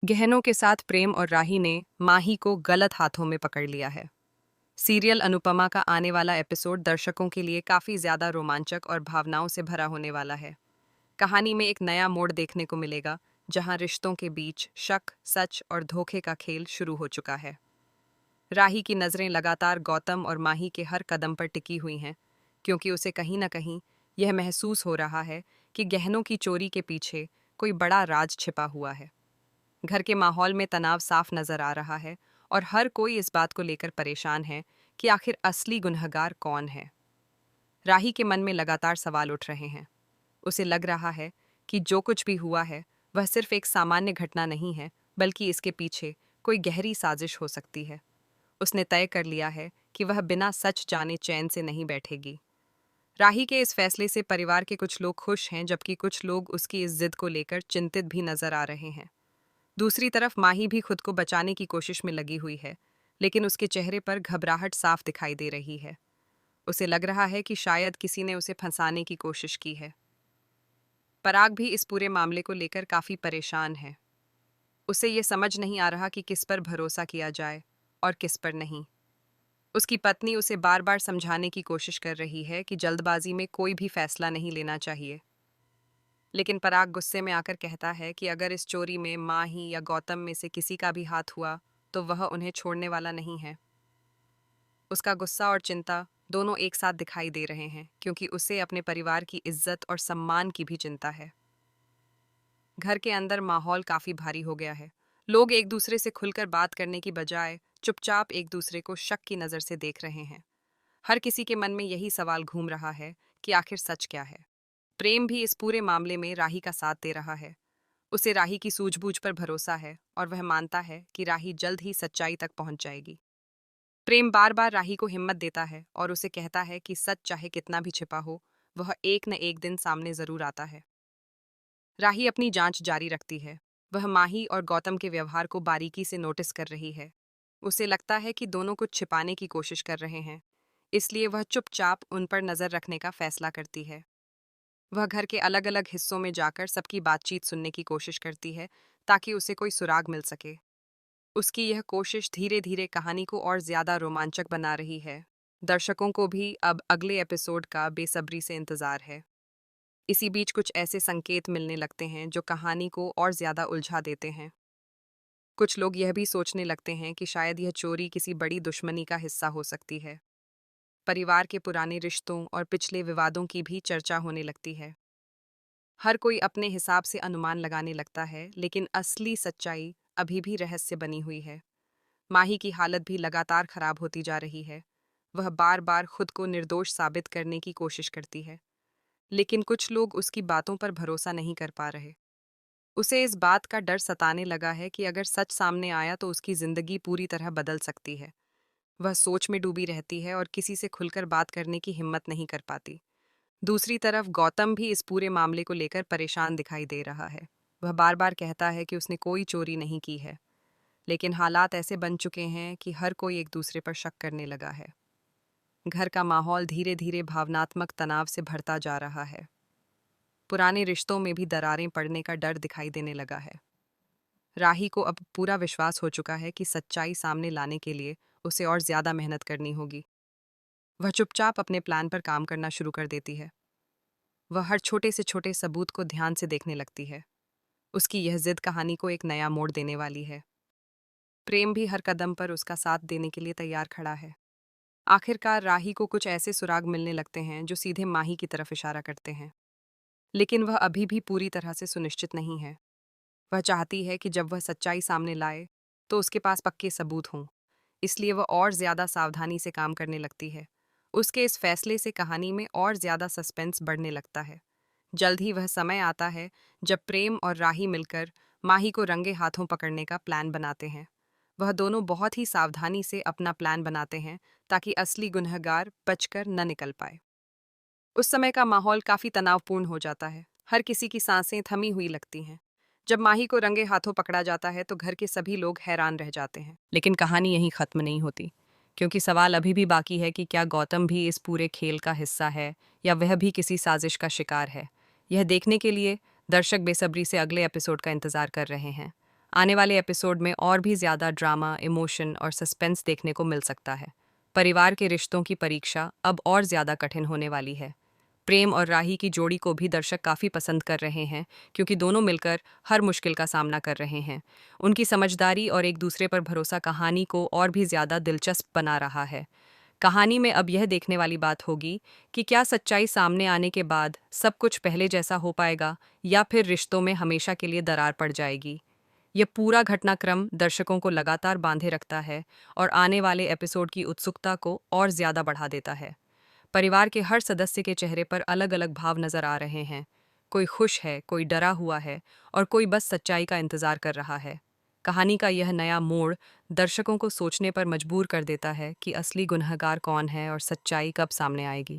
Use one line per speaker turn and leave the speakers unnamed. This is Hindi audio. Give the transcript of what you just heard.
गहनों के साथ प्रेम और राही ने माही को गलत हाथों में पकड़ लिया है। सीरियल अनुपमा का आने वाला एपिसोड दर्शकों के लिए काफी ज्यादा रोमांचक और भावनाओं से भरा होने वाला है। कहानी में एक नया मोड़ देखने को मिलेगा, जहां रिश्तों के बीच शक, सच और धोखे का खेल शुरू हो चुका है। राही की नजरें लगातार गौतम और माही के हर कदम पर टिकी हुई हैं, क्योंकि उसे कहीं न कहीं यह महसूस हो रहा है कि गहनों की चोरी के पीछे कोई बड़ा राज छिपा हुआ है। घर के माहौल में तनाव साफ नजर आ रहा है और हर कोई इस बात को लेकर परेशान है कि आखिर असली गुनहगार कौन है। राही के मन में लगातार सवाल उठ रहे हैं। उसे लग रहा है कि जो कुछ भी हुआ है वह सिर्फ एक सामान्य घटना नहीं है, बल्कि इसके पीछे कोई गहरी साजिश हो सकती है। उसने तय कर लिया है कि वह बिना सच जाने चैन से नहीं बैठेगी। राही के इस फैसले से परिवार के कुछ लोग खुश हैं, जबकि कुछ लोग उसकी इस जिद को लेकर चिंतित भी नजर आ रहे हैं। दूसरी तरफ माही भी खुद को बचाने की कोशिश में लगी हुई है, लेकिन उसके चेहरे पर घबराहट साफ दिखाई दे रही है। उसे लग रहा है कि शायद किसी ने उसे फंसाने की कोशिश की है। पराग भी इस पूरे मामले को लेकर काफी परेशान है। उसे ये समझ नहीं आ रहा कि किस पर भरोसा किया जाए और किस पर नहीं। उसकी पत्नी उसे बार बार समझाने की कोशिश कर रही है कि जल्दबाजी में कोई भी फैसला नहीं लेना चाहिए। लेकिन पराग गुस्से में आकर कहता है कि अगर इस चोरी में माही या गौतम में से किसी का भी हाथ हुआ तो वह उन्हें छोड़ने वाला नहीं है। उसका गुस्सा और चिंता दोनों एक साथ दिखाई दे रहे हैं, क्योंकि उसे अपने परिवार की इज्जत और सम्मान की भी चिंता है। घर के अंदर माहौल काफी भारी हो गया है। लोग एक दूसरे से खुलकर बात करने की बजाय चुपचाप एक दूसरे को शक की नजर से देख रहे हैं। हर किसी के मन में यही सवाल घूम रहा है कि आखिर सच क्या है। प्रेम भी इस पूरे मामले में राही का साथ दे रहा है। उसे राही की सूझबूझ पर भरोसा है और वह मानता है कि राही जल्द ही सच्चाई तक पहुंच जाएगी। प्रेम बार बार राही को हिम्मत देता है और उसे कहता है कि सच चाहे कितना भी छिपा हो, वह एक न एक दिन सामने जरूर आता है। राही अपनी जांच जारी रखती है। वह माही और गौतम के व्यवहार को बारीकी से नोटिस कर रही है। उसे लगता है कि दोनों कुछ छिपाने की कोशिश कर रहे हैं, इसलिए वह चुपचाप उन पर नजर रखने का फैसला करती है। वह घर के अलग अलग हिस्सों में जाकर सबकी बातचीत सुनने की कोशिश करती है, ताकि उसे कोई सुराग मिल सके। उसकी यह कोशिश धीरे धीरे कहानी को और ज्यादा रोमांचक बना रही है। दर्शकों को भी अब अगले एपिसोड का बेसब्री से इंतजार है। इसी बीच कुछ ऐसे संकेत मिलने लगते हैं जो कहानी को और ज्यादा उलझा देते हैं। कुछ लोग यह भी सोचने लगते हैं कि शायद यह चोरी किसी बड़ी दुश्मनी का हिस्सा हो सकती है। परिवार के पुराने रिश्तों और पिछले विवादों की भी चर्चा होने लगती है। हर कोई अपने हिसाब से अनुमान लगाने लगता है, लेकिन असली सच्चाई अभी भी रहस्य बनी हुई है। माही की हालत भी लगातार खराब होती जा रही है। वह बार बार खुद को निर्दोष साबित करने की कोशिश करती है, लेकिन कुछ लोग उसकी बातों पर भरोसा नहीं कर पा रहे। उसे इस बात का डर सताने लगा है कि अगर सच सामने आया तो उसकी जिंदगी पूरी तरह बदल सकती है। वह सोच में डूबी रहती है और किसी से खुलकर बात करने की हिम्मत नहीं कर पाती। दूसरी तरफ गौतम भी इस पूरे मामले को लेकर परेशान दिखाई दे रहा है। वह बार बार कहता है कि उसने कोई चोरी नहीं की है, लेकिन हालात ऐसे बन चुके हैं कि हर कोई एक दूसरे पर शक करने लगा है। घर का माहौल धीरे धीरे भावनात्मक तनाव से भरता जा रहा है। पुराने रिश्तों में भी दरारें पड़ने का डर दिखाई देने लगा है। राही को अब पूरा विश्वास हो चुका है कि सच्चाई सामने लाने के लिए उसे और ज्यादा मेहनत करनी होगी। वह चुपचाप अपने प्लान पर काम करना शुरू कर देती है। वह हर छोटे से छोटे सबूत को ध्यान से देखने लगती है। उसकी यह जिद कहानी को एक नया मोड़ देने वाली है। प्रेम भी हर कदम पर उसका साथ देने के लिए तैयार खड़ा है। आखिरकार राही को कुछ ऐसे सुराग मिलने लगते हैं जो सीधे माही की तरफ इशारा करते हैं, लेकिन वह अभी भी पूरी तरह से सुनिश्चित नहीं है। वह चाहती है कि जब वह सच्चाई सामने लाए तो उसके पास पक्के सबूत हों, इसलिए वह और ज्यादा सावधानी से काम करने लगती है। उसके इस फैसले से कहानी में और ज्यादा सस्पेंस बढ़ने लगता है। जल्द ही वह समय आता है जब प्रेम और राही मिलकर माही को रंगे हाथों पकड़ने का प्लान बनाते हैं। वह दोनों बहुत ही सावधानी से अपना प्लान बनाते हैं, ताकि असली गुनहगार बचकर न निकल पाए। उस समय का माहौल काफी तनावपूर्ण हो जाता है। हर किसी की सांसें थमी हुई लगती हैं। जब माही को रंगे हाथों पकड़ा जाता है तो घर के सभी लोग हैरान रह जाते हैं। लेकिन कहानी यहीं खत्म नहीं होती, क्योंकि सवाल अभी भी बाकी है कि क्या गौतम भी इस पूरे खेल का हिस्सा है, या वह भी किसी साजिश का शिकार है। यह देखने के लिए दर्शक बेसब्री से अगले एपिसोड का इंतजार कर रहे हैं। आने वाले एपिसोड में और भी ज़्यादा ड्रामा, इमोशन और सस्पेंस देखने को मिल सकता है। परिवार के रिश्तों की परीक्षा अब और ज़्यादा कठिन होने वाली है। प्रेम और राही की जोड़ी को भी दर्शक काफ़ी पसंद कर रहे हैं, क्योंकि दोनों मिलकर हर मुश्किल का सामना कर रहे हैं। उनकी समझदारी और एक दूसरे पर भरोसा कहानी को और भी ज़्यादा दिलचस्प बना रहा है। कहानी में अब यह देखने वाली बात होगी कि क्या सच्चाई सामने आने के बाद सब कुछ पहले जैसा हो पाएगा, या फिर रिश्तों में हमेशा के लिए दरार पड़ जाएगी। यह पूरा घटनाक्रम दर्शकों को लगातार बांधे रखता है और आने वाले एपिसोड की उत्सुकता को और ज़्यादा बढ़ा देता है। परिवार के हर सदस्य के चेहरे पर अलग-अलग भाव नजर आ रहे हैं। कोई खुश है, कोई डरा हुआ है और कोई बस सच्चाई का इंतजार कर रहा है। कहानी का यह नया मोड़ दर्शकों को सोचने पर मजबूर कर देता है कि असली गुनहगार कौन है और सच्चाई कब सामने आएगी।